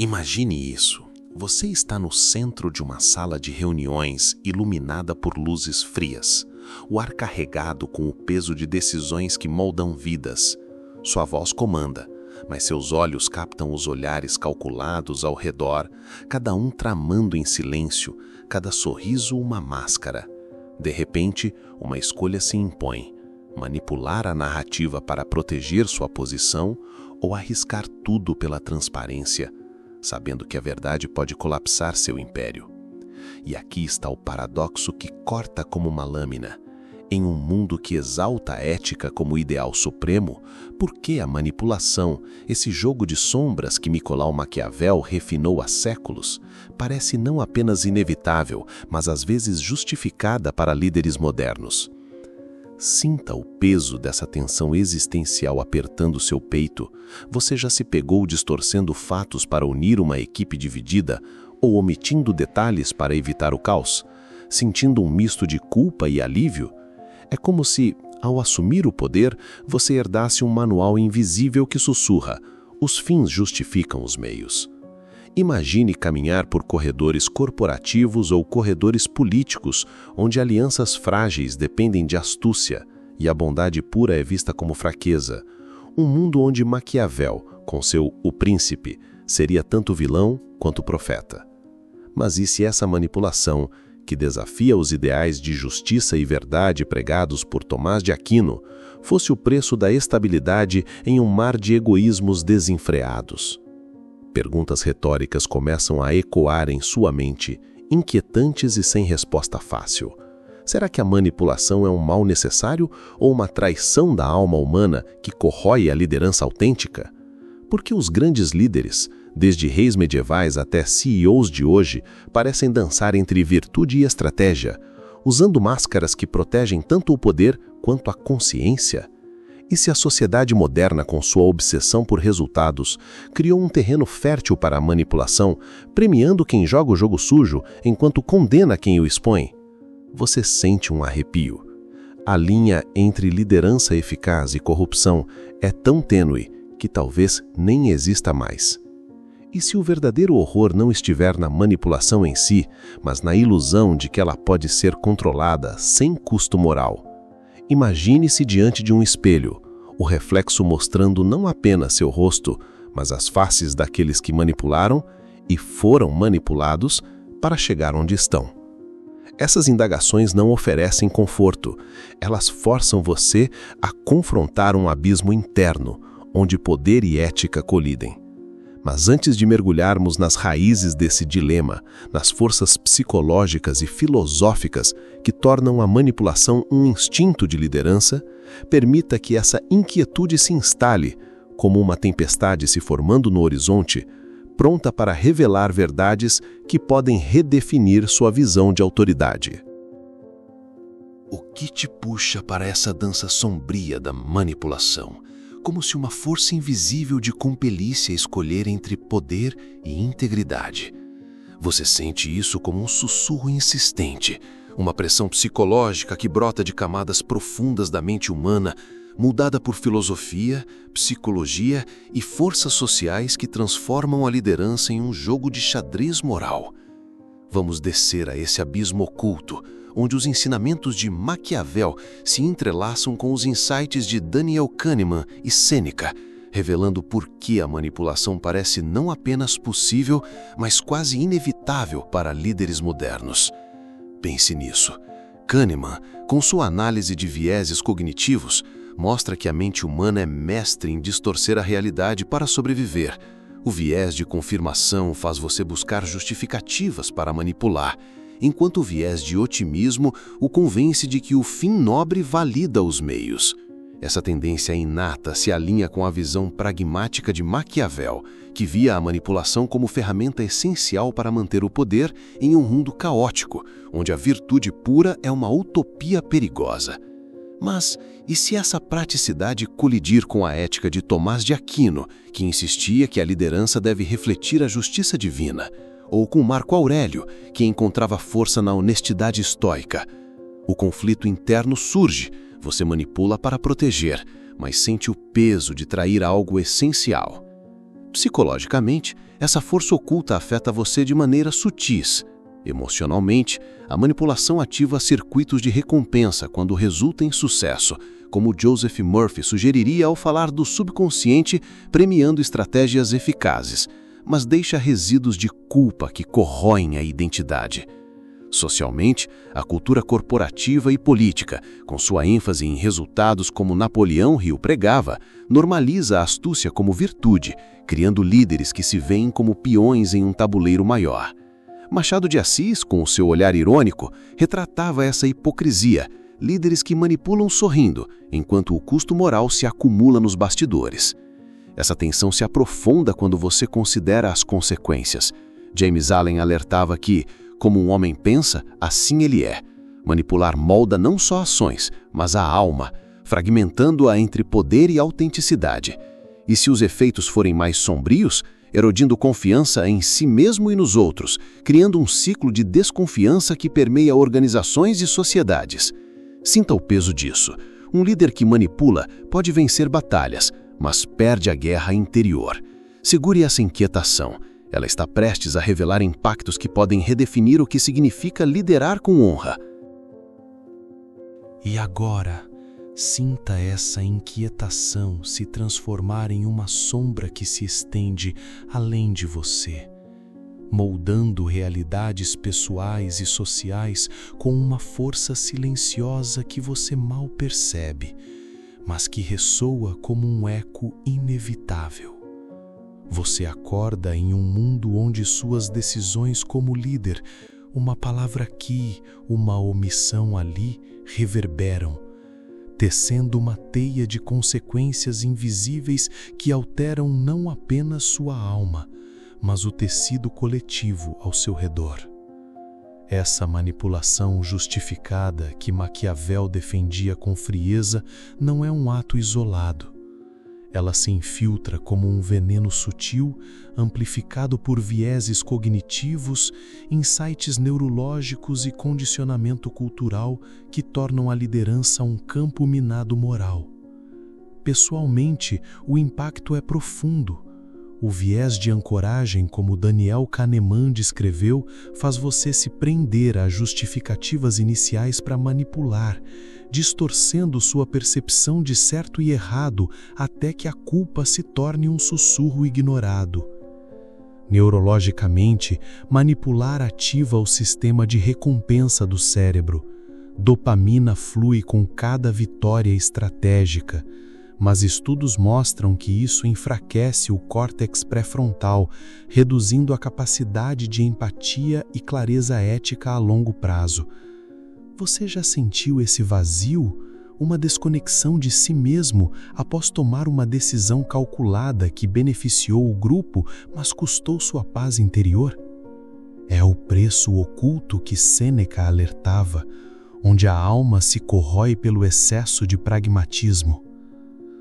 Imagine isso. Você está no centro de uma sala de reuniões iluminada por luzes frias, o ar carregado com o peso de decisões que moldam vidas. Sua voz comanda, mas seus olhos captam os olhares calculados ao redor, cada um tramando em silêncio, cada sorriso uma máscara. De repente, uma escolha se impõe: manipular a narrativa para proteger sua posição ou arriscar tudo pela transparência, sabendo que a verdade pode colapsar seu império. E aqui está o paradoxo que corta como uma lâmina. Em um mundo que exalta a ética como ideal supremo, por que a manipulação, esse jogo de sombras que Nicolau Maquiavel refinou há séculos, parece não apenas inevitável, mas às vezes justificada para líderes modernos? Sinta o peso dessa tensão existencial apertando seu peito. Você já se pegou distorcendo fatos para unir uma equipe dividida ou omitindo detalhes para evitar o caos, sentindo um misto de culpa e alívio? É como se, ao assumir o poder, você herdasse um manual invisível que sussurra: os fins justificam os meios. Imagine caminhar por corredores corporativos ou corredores políticos, onde alianças frágeis dependem de astúcia e a bondade pura é vista como fraqueza. Um mundo onde Maquiavel, com seu O Príncipe, seria tanto vilão quanto profeta. Mas e se essa manipulação, que desafia os ideais de justiça e verdade pregados por Tomás de Aquino, fosse o preço da estabilidade em um mar de egoísmos desenfreados? Perguntas retóricas começam a ecoar em sua mente, inquietantes e sem resposta fácil. Será que a manipulação é um mal necessário ou uma traição da alma humana que corrói a liderança autêntica? Por que os grandes líderes, desde reis medievais até CEOs de hoje, parecem dançar entre virtude e estratégia, usando máscaras que protegem tanto o poder quanto a consciência? E se a sociedade moderna, com sua obsessão por resultados, criou um terreno fértil para a manipulação, premiando quem joga o jogo sujo enquanto condena quem o expõe? Você sente um arrepio. A linha entre liderança eficaz e corrupção é tão tênue que talvez nem exista mais. E se o verdadeiro horror não estiver na manipulação em si, mas na ilusão de que ela pode ser controlada sem custo moral? Imagine-se diante de um espelho, o reflexo mostrando não apenas seu rosto, mas as faces daqueles que manipularam e foram manipulados para chegar onde estão. Essas indagações não oferecem conforto, elas forçam você a confrontar um abismo interno, onde poder e ética colidem. Mas antes de mergulharmos nas raízes desse dilema, nas forças psicológicas e filosóficas que tornam a manipulação um instinto de liderança, permita que essa inquietude se instale, como uma tempestade se formando no horizonte, pronta para revelar verdades que podem redefinir sua visão de autoridade. O que te puxa para essa dança sombria da manipulação? Como se uma força invisível te compelisse a escolher entre poder e integridade. Você sente isso como um sussurro insistente, uma pressão psicológica que brota de camadas profundas da mente humana, moldada por filosofia, psicologia e forças sociais que transformam a liderança em um jogo de xadrez moral. Vamos descer a esse abismo oculto, onde os ensinamentos de Maquiavel se entrelaçam com os insights de Daniel Kahneman e Sêneca, revelando por que a manipulação parece não apenas possível, mas quase inevitável para líderes modernos. Pense nisso. Kahneman, com sua análise de vieses cognitivos, mostra que a mente humana é mestre em distorcer a realidade para sobreviver. O viés de confirmação faz você buscar justificativas para manipular, enquanto o viés de otimismo o convence de que o fim nobre valida os meios. Essa tendência inata se alinha com a visão pragmática de Maquiavel, que via a manipulação como ferramenta essencial para manter o poder em um mundo caótico, onde a virtude pura é uma utopia perigosa. Mas e se essa praticidade colidir com a ética de Tomás de Aquino, que insistia que a liderança deve refletir a justiça divina? Ou com Marco Aurélio, que encontrava força na honestidade estoica? O conflito interno surge, você manipula para proteger, mas sente o peso de trair algo essencial. Psicologicamente, essa força oculta afeta você de maneiras sutis. Emocionalmente, a manipulação ativa circuitos de recompensa quando resulta em sucesso, como Joseph Murphy sugeriria ao falar do subconsciente premiando estratégias eficazes, mas deixa resíduos de culpa que corroem a identidade. Socialmente, a cultura corporativa e política, com sua ênfase em resultados como Napoleão Hill pregava, normaliza a astúcia como virtude, criando líderes que se veem como peões em um tabuleiro maior. Machado de Assis, com o seu olhar irônico, retratava essa hipocrisia, líderes que manipulam sorrindo, enquanto o custo moral se acumula nos bastidores. Essa tensão se aprofunda quando você considera as consequências. James Allen alertava que, como um homem pensa, assim ele é. Manipular molda não só ações, mas a alma, fragmentando-a entre poder e autenticidade. E se os efeitos forem mais sombrios, erodindo confiança em si mesmo e nos outros, criando um ciclo de desconfiança que permeia organizações e sociedades. Sinta o peso disso. Um líder que manipula pode vencer batalhas, mas perde a guerra interior. Segure essa inquietação. Ela está prestes a revelar impactos que podem redefinir o que significa liderar com honra. E agora, sinta essa inquietação se transformar em uma sombra que se estende além de você, moldando realidades pessoais e sociais com uma força silenciosa que você mal percebe, mas que ressoa como um eco inevitável. Você acorda em um mundo onde suas decisões como líder, uma palavra aqui, uma omissão ali, reverberam, tecendo uma teia de consequências invisíveis que alteram não apenas sua alma, mas o tecido coletivo ao seu redor. Essa manipulação justificada que Maquiavel defendia com frieza não é um ato isolado. Ela se infiltra como um veneno sutil, amplificado por vieses cognitivos, insights neurológicos e condicionamento cultural que tornam a liderança um campo minado moral. Pessoalmente, o impacto é profundo. O viés de ancoragem, como Daniel Kahneman descreveu, faz você se prender a justificativas iniciais para manipular, distorcendo sua percepção de certo e errado até que a culpa se torne um sussurro ignorado. Neurologicamente, manipular ativa o sistema de recompensa do cérebro. Dopamina flui com cada vitória estratégica, mas estudos mostram que isso enfraquece o córtex pré-frontal, reduzindo a capacidade de empatia e clareza ética a longo prazo. Você já sentiu esse vazio, uma desconexão de si mesmo após tomar uma decisão calculada que beneficiou o grupo, mas custou sua paz interior? É o preço oculto que Sêneca alertava, onde a alma se corrói pelo excesso de pragmatismo.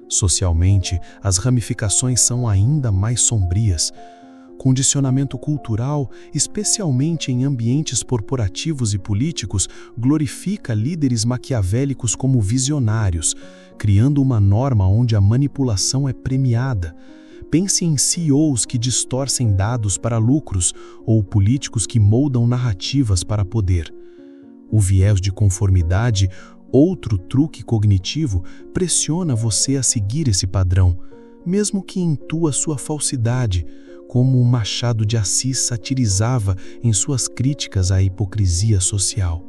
Socialmente, as ramificações são ainda mais sombrias. Condicionamento cultural, especialmente em ambientes corporativos e políticos, glorifica líderes maquiavélicos como visionários, criando uma norma onde a manipulação é premiada. Pense em CEOs que distorcem dados para lucros ou políticos que moldam narrativas para poder. O viés de conformidade, outro truque cognitivo, pressiona você a seguir esse padrão, mesmo que intua sua falsidade, como Machado de Assis satirizava em suas críticas à hipocrisia social.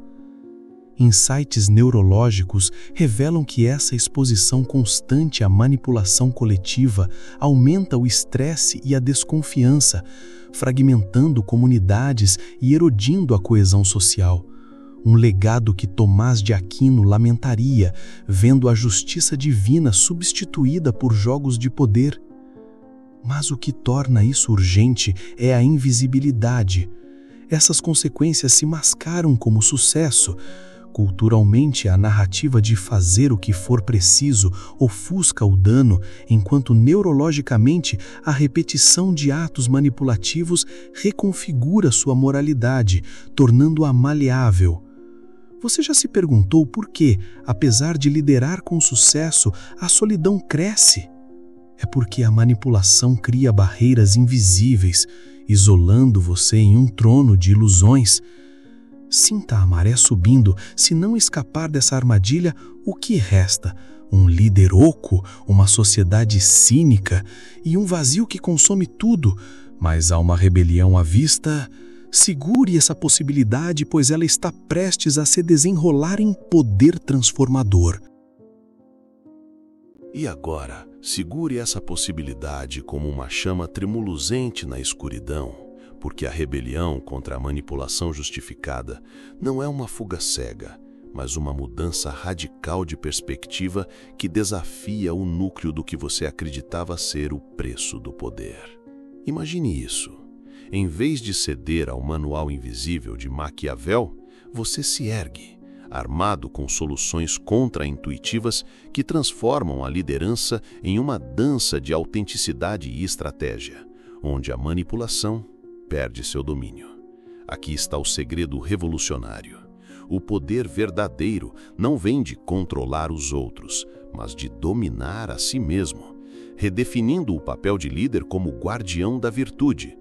Insights neurológicos revelam que essa exposição constante à manipulação coletiva aumenta o estresse e a desconfiança, fragmentando comunidades e erodindo a coesão social. Um legado que Tomás de Aquino lamentaria, vendo a justiça divina substituída por jogos de poder. Mas o que torna isso urgente é a invisibilidade. Essas consequências se mascaram como sucesso. Culturalmente, a narrativa de fazer o que for preciso ofusca o dano, enquanto neurologicamente a repetição de atos manipulativos reconfigura sua moralidade, tornando-a maleável. Você já se perguntou por que, apesar de liderar com sucesso, a solidão cresce? é porque a manipulação cria barreiras invisíveis, isolando você em um trono de ilusões. Sinta a maré subindo. Se não escapar dessa armadilha, o que resta? Um líder oco, uma sociedade cínica e um vazio que consome tudo. Mas há uma rebelião à vista. Segure essa possibilidade, pois ela está prestes a se desenrolar em poder transformador. E agora, segure essa possibilidade como uma chama tremuluzente na escuridão, porque a rebelião contra a manipulação justificada não é uma fuga cega, mas uma mudança radical de perspectiva que desafia o núcleo do que você acreditava ser o preço do poder. Imagine isso. Em vez de ceder ao manual invisível de Maquiavel, você se ergue, armado com soluções contra-intuitivas que transformam a liderança em uma dança de autenticidade e estratégia, onde a manipulação perde seu domínio. Aqui está o segredo revolucionário. O poder verdadeiro não vem de controlar os outros, mas de dominar a si mesmo, redefinindo o papel de líder como guardião da virtude,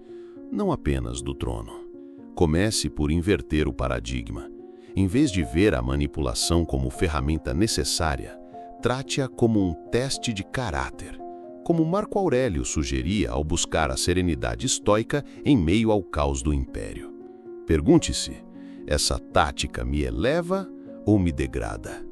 não apenas do trono. Comece por inverter o paradigma. Em vez de ver a manipulação como ferramenta necessária, trate-a como um teste de caráter, como Marco Aurélio sugeria ao buscar a serenidade estoica em meio ao caos do império. Pergunte-se: essa tática me eleva ou me degrada?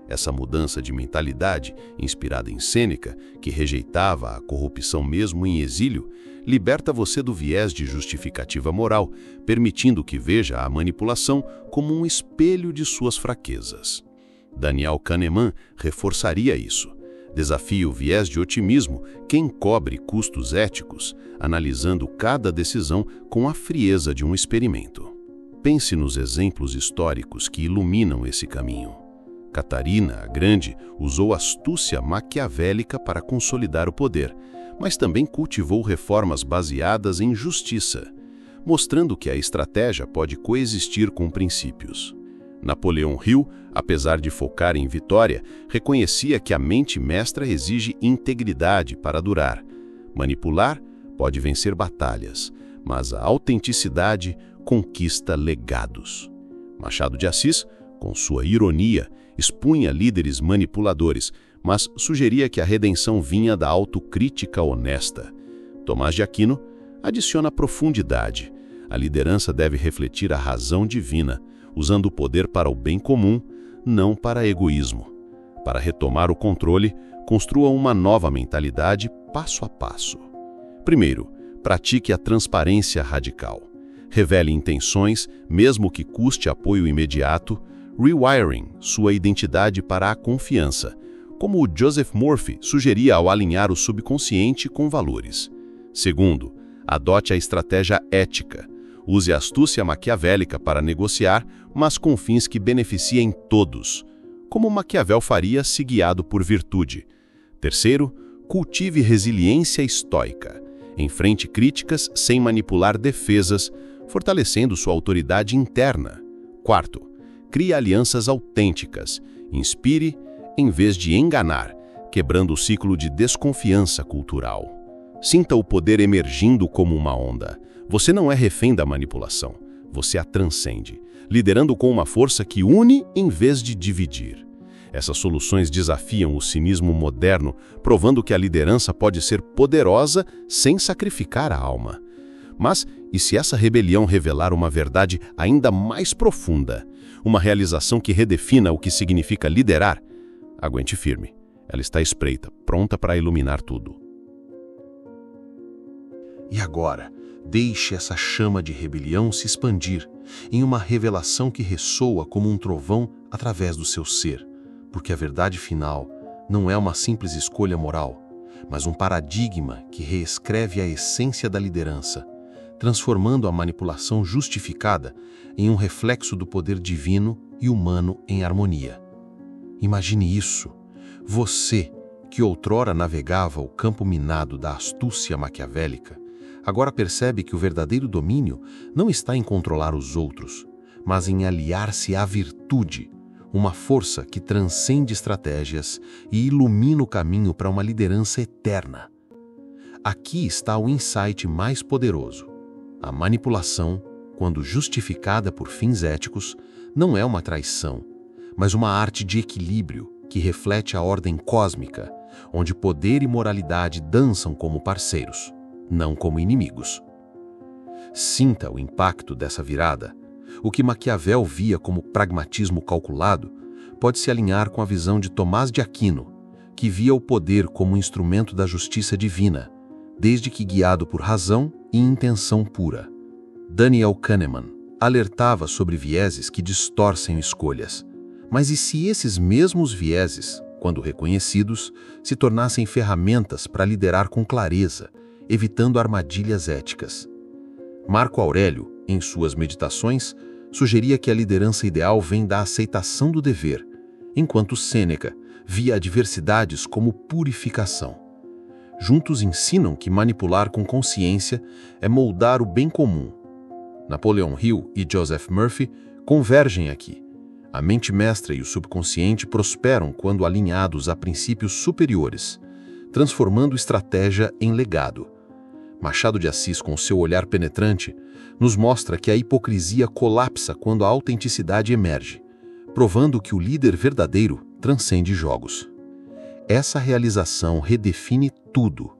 Essa mudança de mentalidade, inspirada em Sêneca, que rejeitava a corrupção mesmo em exílio, liberta você do viés de justificativa moral, permitindo que veja a manipulação como um espelho de suas fraquezas. Daniel Kahneman reforçaria isso. Desafie o viés de otimismo que encobre custos éticos, analisando cada decisão com a frieza de um experimento. Pense nos exemplos históricos que iluminam esse caminho. Catarina, a Grande, usou astúcia maquiavélica para consolidar o poder, mas também cultivou reformas baseadas em justiça, mostrando que a estratégia pode coexistir com princípios. Napoleão Hill, apesar de focar em vitória, reconhecia que a mente mestra exige integridade para durar. Manipular pode vencer batalhas, mas a autenticidade conquista legados. Machado de Assis, com sua ironia, expunha líderes manipuladores, mas sugeria que a redenção vinha da autocrítica honesta. Tomás de Aquino adiciona profundidade. A liderança deve refletir a razão divina, usando o poder para o bem comum, não para egoísmo. Para retomar o controle, construa uma nova mentalidade passo a passo. Primeiro, pratique a transparência radical. Revele intenções, mesmo que custe apoio imediato, rewiring sua identidade para a confiança, como Joseph Murphy sugeria ao alinhar o subconsciente com valores. Segundo, adote a estratégia ética. Use a astúcia maquiavélica para negociar, mas com fins que beneficiem todos, como Maquiavel faria se guiado por virtude. Terceiro, cultive resiliência estoica. Enfrente críticas sem manipular defesas, fortalecendo sua autoridade interna. Quarto, crie alianças autênticas. Inspire em vez de enganar, quebrando o ciclo de desconfiança cultural. Sinta o poder emergindo como uma onda. Você não é refém da manipulação, você a transcende, liderando com uma força que une em vez de dividir. Essas soluções desafiam o cinismo moderno, provando que a liderança pode ser poderosa sem sacrificar a alma. Mas, e se essa rebelião revelar uma verdade ainda mais profunda, uma realização que redefina o que significa liderar? Aguente firme. Ela está espreita, pronta para iluminar tudo. E agora, deixe essa chama de rebelião se expandir em uma revelação que ressoa como um trovão através do seu ser, porque a verdade final não é uma simples escolha moral, mas um paradigma que reescreve a essência da liderança, transformando a manipulação justificada em um reflexo do poder divino e humano em harmonia. Imagine isso, você, que outrora navegava o campo minado da astúcia maquiavélica, agora percebe que o verdadeiro domínio não está em controlar os outros, mas em aliar-se à virtude, uma força que transcende estratégias e ilumina o caminho para uma liderança eterna, Aqui está o insight mais poderoso. A manipulação, quando justificada por fins éticos, não é uma traição, mas uma arte de equilíbrio que reflete a ordem cósmica, onde poder e moralidade dançam como parceiros, não como inimigos. Sinta o impacto dessa virada. O que Maquiavel via como pragmatismo calculado pode se alinhar com a visão de Tomás de Aquino, que via o poder como instrumento da justiça divina, desde que guiado por razão e intenção pura. Daniel Kahneman alertava sobre vieses que distorcem escolhas. Mas e se esses mesmos vieses, quando reconhecidos, se tornassem ferramentas para liderar com clareza, evitando armadilhas éticas? Marco Aurélio, em suas meditações, sugeria que a liderança ideal vem da aceitação do dever, enquanto Sêneca via adversidades como purificação. Juntos ensinam que manipular com consciência é moldar o bem comum. Napoleon Hill e Joseph Murphy convergem aqui. A mente mestra e o subconsciente prosperam quando alinhados a princípios superiores, transformando estratégia em legado. Machado de Assis, com seu olhar penetrante, nos mostra que a hipocrisia colapsa quando a autenticidade emerge, provando que o líder verdadeiro transcende jogos. Essa realização redefine tudo.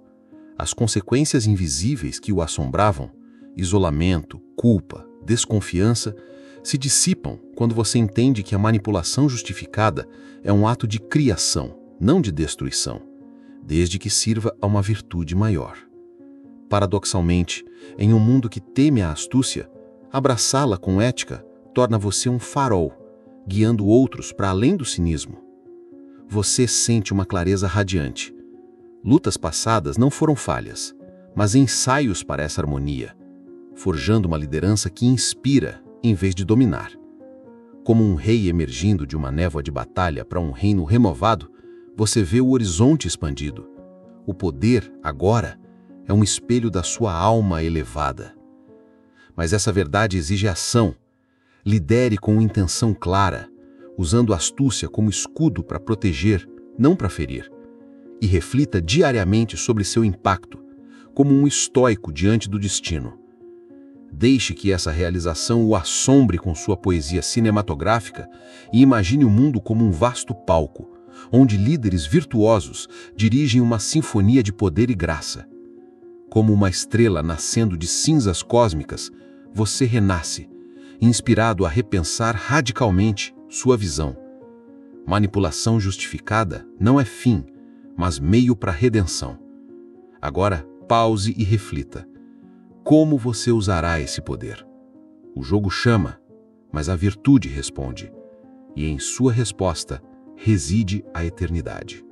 As consequências invisíveis que o assombravam, isolamento, culpa, desconfiança, se dissipam quando você entende que a manipulação justificada é um ato de criação, não de destruição, desde que sirva a uma virtude maior. Paradoxalmente, em um mundo que teme a astúcia, abraçá-la com ética torna você um farol, guiando outros para além do cinismo. Você sente uma clareza radiante. Lutas passadas não foram falhas, mas ensaios para essa harmonia, forjando uma liderança que inspira em vez de dominar. Como um rei emergindo de uma névoa de batalha para um reino renovado, você vê o horizonte expandido. O poder, agora, é um espelho da sua alma elevada. Mas essa verdade exige ação. Lidere com intenção clara, usando a astúcia como escudo para proteger, não para ferir. E reflita diariamente sobre seu impacto, como um estoico diante do destino. Deixe que essa realização o assombre com sua poesia cinematográfica e imagine o mundo como um vasto palco, onde líderes virtuosos dirigem uma sinfonia de poder e graça. Como uma estrela nascendo de cinzas cósmicas, você renasce, inspirado a repensar radicalmente sua visão. Manipulação justificada não é fim, mas meio para a redenção. Agora, pause e reflita. Como você usará esse poder? O jogo chama, mas a virtude responde. E em sua resposta reside a eternidade.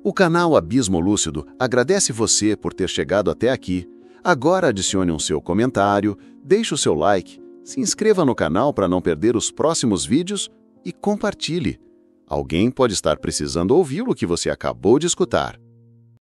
O canal Abismo Lúcido agradece você por ter chegado até aqui. Agora adicione um seu comentário, deixe o seu like, se inscreva no canal para não perder os próximos vídeos e compartilhe. Alguém pode estar precisando ouvir o que você acabou de escutar.